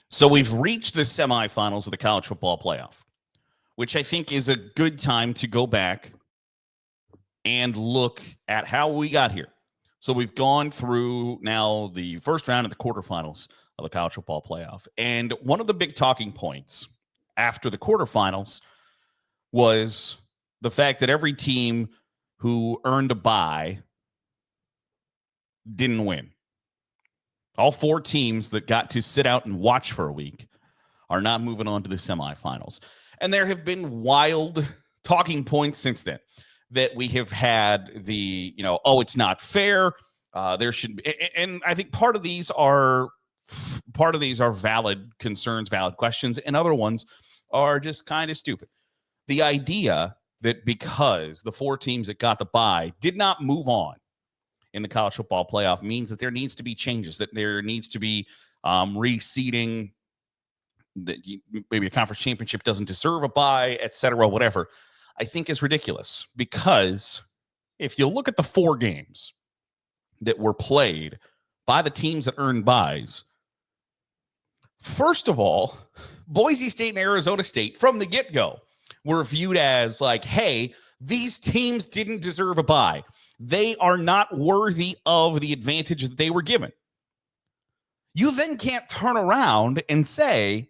So we've reached the semifinals of the college football playoff, which I think is a good time to go back and look at how we got here. So we've gone through now the first round of the quarterfinals of the college football playoff. And one of the big talking points after the quarterfinals was the fact that every team who earned a bye didn't win. All four teams that got to sit out and watch for a week are not moving on to the semifinals. And there have been wild talking points since then that we have had the, it's not fair. There should be, and I think part of these are valid concerns, valid questions, and other ones are just kind of stupid. The idea that because the four teams that got the bye did not move on in the college football playoff means that there needs to be changes, that there needs to be reseeding, that maybe a conference championship doesn't deserve a bye, et cetera, whatever, I think is ridiculous. Because if you look at the four games that were played by the teams that earned byes, first of all, Boise State and Arizona State from the get-go were viewed as like, hey, these teams didn't deserve a bye. They are not worthy of the advantage that they were given. You then can't turn around and say,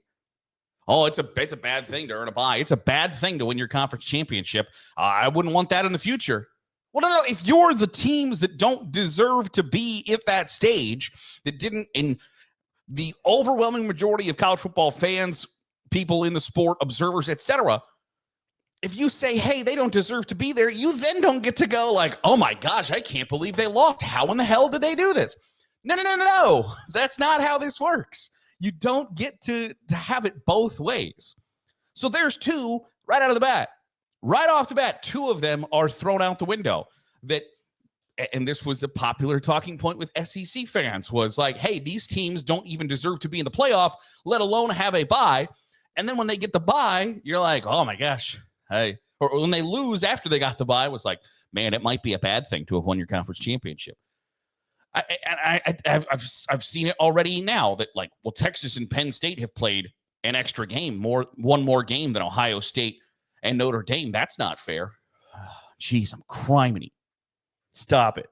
oh, it's a bad thing to earn a bye. It's a bad thing to win your conference championship. I wouldn't want that in the future. Well, no. If you're the teams that don't deserve to be at that stage, that didn't, in the overwhelming majority of college football fans, people in the sport, observers, etc., if you say, hey, they don't deserve to be there, you then don't get to go like, oh my gosh, I can't believe they lost. How in the hell did they do this? No. That's not how this works. You don't get to have it both ways. So there's two right out of the bat. Right off the bat, two of them are thrown out the window. And this was a popular talking point with SEC fans, was like, hey, these teams don't even deserve to be in the playoff, let alone have a bye. And then when they get the bye, you're like, oh my gosh. Hey, or when they lose after they got the bye, it was like, man, it might be a bad thing to have won your conference championship. I've seen it already now that, like, well, Texas and Penn State have played an extra game, one more game than Ohio State and Notre Dame. That's not fair. Jeez, I'm criminy. Stop it.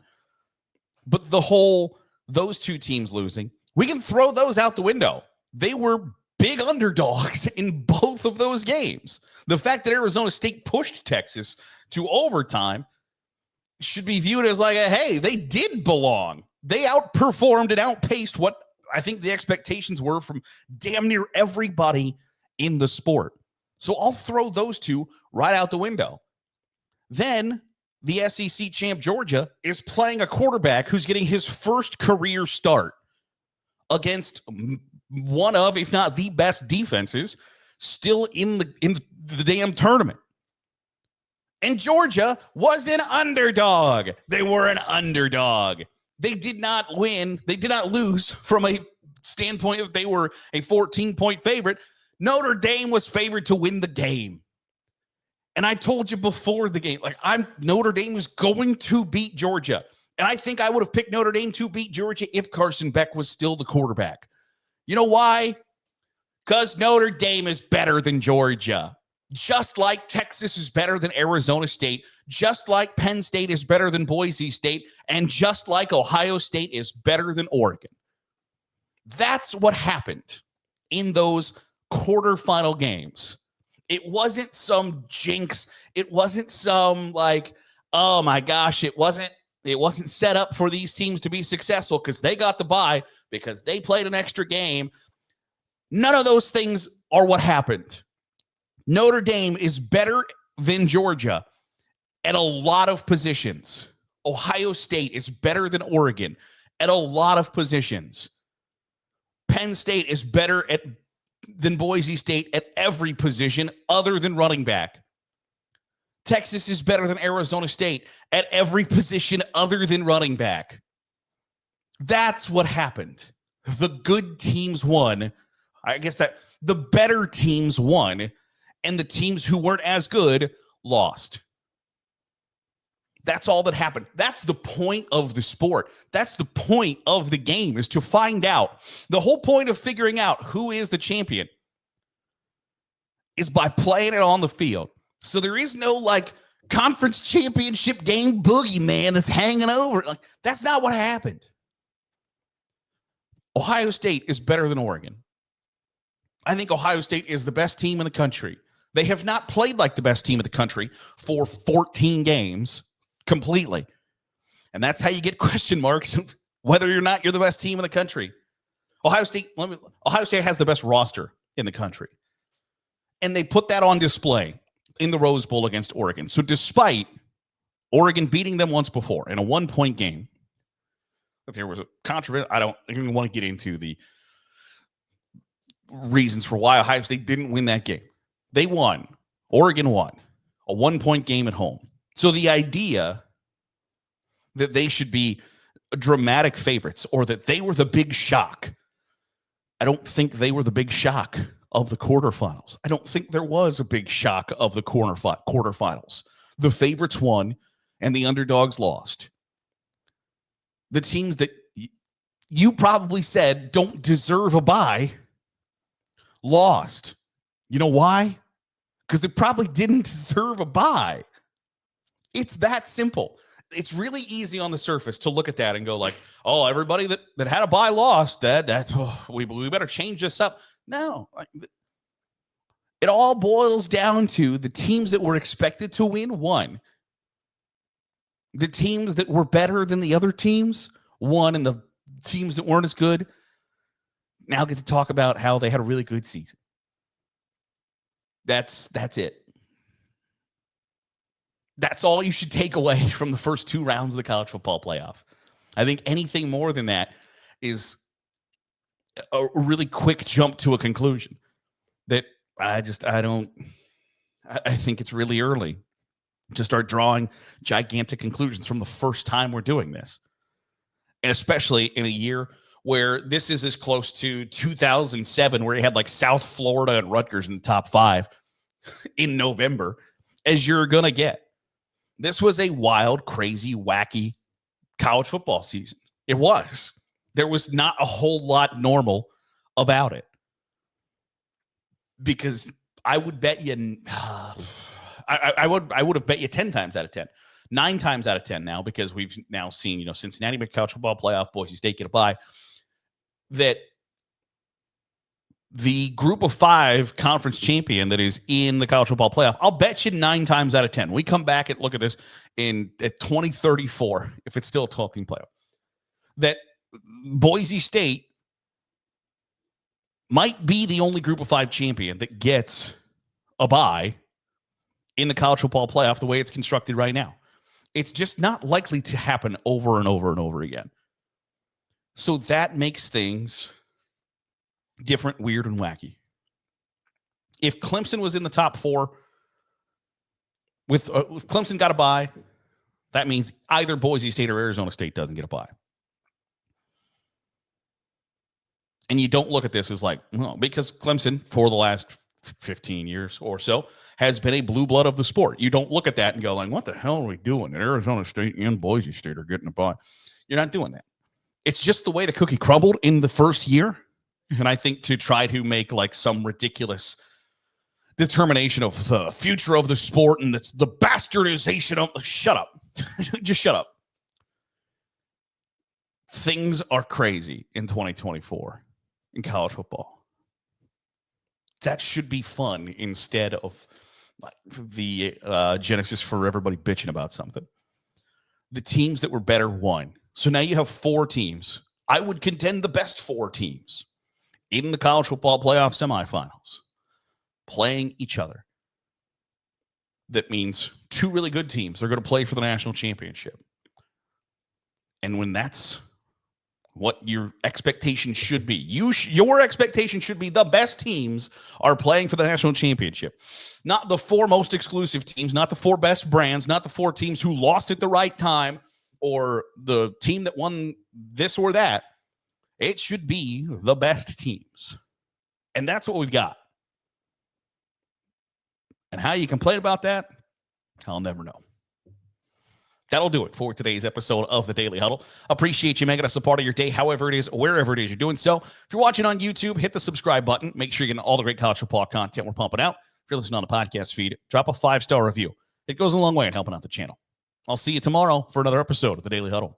But those two teams losing, we can throw those out the window. They were big underdogs in both of those games. The fact that Arizona State pushed Texas to overtime should be viewed as like, hey, they did belong. They outperformed and outpaced what I think the expectations were from damn near everybody in the sport. So I'll throw those two right out the window. Then the SEC champ Georgia is playing a quarterback who's getting his first career start against one of, if not the best defenses still in the damn tournament. And Georgia was an underdog. They were an underdog. They did not win. They did not lose from a standpoint that they were a 14-point favorite. Notre Dame was favored to win the game. And I told you before the game, like, Notre Dame was going to beat Georgia. And I think I would have picked Notre Dame to beat Georgia if Carson Beck was still the quarterback. You know why? Because Notre Dame is better than Georgia. Just like Texas is better than Arizona State, just like Penn State is better than Boise State, and just like Ohio State is better than Oregon. That's what happened in those quarterfinal games. It wasn't some jinx. It wasn't some like, oh my gosh, it wasn't set up for these teams to be successful because they got the bye, because they played an extra game. None of those things are what happened. Notre Dame is better than Georgia at a lot of positions. Ohio State is better than Oregon at a lot of positions. Penn State is better than Boise State at every position other than running back. Texas is better than Arizona State at every position other than running back. That's what happened. The good teams won. I guess that the better teams won, and the teams who weren't as good lost. That's all that happened. That's the point of the sport. That's the point of the game, is to find out. The whole point of figuring out who is the champion is by playing it on the field. So there is no like conference championship game boogeyman that's hanging over. Like, that's not what happened. Ohio State is better than Oregon. I think Ohio State is the best team in the country. They have not played like the best team in the country for 14 games completely. And that's how you get question marks whether or not you're the best team in the country. Ohio State has the best roster in the country. And they put that on display in the Rose Bowl against Oregon. So despite Oregon beating them once before in a 1-point game, there was a controversy. I don't even want to get into the reasons for why Ohio State didn't win that game. They won. Oregon won a 1-point game at home. So the idea that they should be dramatic favorites or that they were the big shock, I don't think they were the big shock of the quarterfinals. I don't think there was a big shock of the quarterfinals. The favorites won and the underdogs lost. The teams that you probably said don't deserve a bye lost. You know why? Because they probably didn't deserve a bye. It's that simple. It's really easy on the surface to look at that and go like, oh, everybody that had a bye lost. We better change this up. No. It all boils down to the teams that were expected to win won. The teams that were better than the other teams won, and the teams that weren't as good now get to talk about how they had a really good season. That's it. That's all you should take away from the first 2 rounds of the college football playoff. I think anything more than that is a really quick jump to a conclusion that I think it's really early to start drawing gigantic conclusions from the first time we're doing this. And especially in a year where this is as close to 2007, where you had like South Florida and Rutgers in the top 5 in November, as you're going to get. This was a wild, crazy, wacky college football season. It was. There was not a whole lot normal about it. Because I would bet you, I would have bet you 10 times out of 10. 9 times out of 10 now, because we've now seen, Cincinnati make college football playoff, Boise State get a bye, that the group of 5 conference champion that is in the college football playoff, I'll bet you 9 times out of 10. We come back and look at this at 2034, if it's still a 12-team playoff, that Boise State might be the only group of 5 champion that gets a bye in the college football playoff the way it's constructed right now. It's just not likely to happen over and over and over again. So that makes things different, weird, and wacky. If Clemson was in the top 4, if Clemson got a bye, that means either Boise State or Arizona State doesn't get a bye. And you don't look at this as like, well, because Clemson, for the last 15 years or so, has been a blue blood of the sport. You don't look at that and go like, what the hell are we doing? Arizona State and Boise State are getting a bye. You're not doing that. It's just the way the cookie crumbled in the first year. And I think to try to make like some ridiculous determination of the future of the sport and it's the bastardization of, shut up. Just shut up. Things are crazy in 2024 in college football. That should be fun instead of like the genesis for everybody bitching about something. The teams that were better won. So now you have 4 teams. I would contend the best 4 teams in the college football playoff semifinals playing each other. That means 2 really good teams are going to play for the national championship. And when that's what your expectation should be, your expectation should be the best teams are playing for the national championship. Not the 4 most exclusive teams, not the 4 best brands, not the 4 teams who lost at the right time or the team that won this or that. It should be the best teams. And that's what we've got. And how you complain about that, I'll never know. That'll do it for today's episode of the Daily Huddle. Appreciate you making us a part of your day, however it is, wherever it is you're doing so. If you're watching on YouTube, hit the subscribe button. Make sure you're getting all the great college football content we're pumping out. If you're listening on the podcast feed, drop a 5-star review. It goes a long way in helping out the channel. I'll see you tomorrow for another episode of the Daily Huddle.